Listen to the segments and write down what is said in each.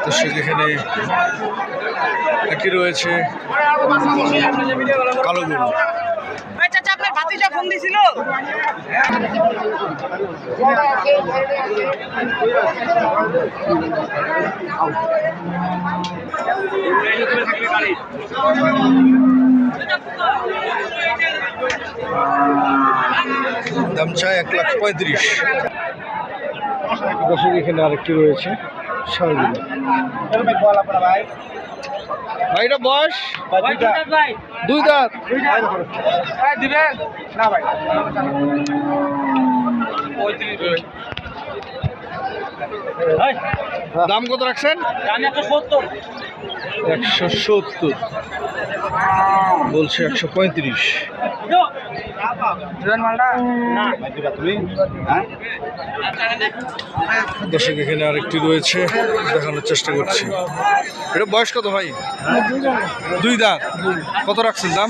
দর্শক এখানে একটি রয়েছে কালো গরু। আপনার ভাতিজা ফোন দিছিল। দাম চায় 1,35,000। দর্শক এখানে আরেকটি রয়েছে সারগুলো। ভাইটা বয়স 2 দাঁত। দাম কত রাখছেন? 170 বলছে 135। দর্শক এখানে আরেকটি রয়েছে, দেখানোর চেষ্টা করছি। এটা বয়স কত ভাই? 2 দাঁত। কত রাখছেন দাম?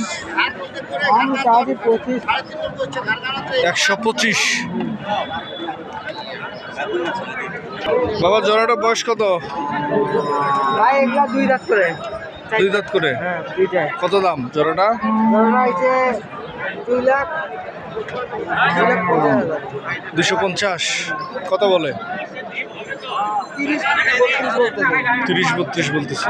125। বাবা জোড়াটা বয়স কত? 2 দাঁত করে। 2 দাঁত করে। কত দাম জোড়াটা? 250। কত বলে? 30-32 বলতেছে।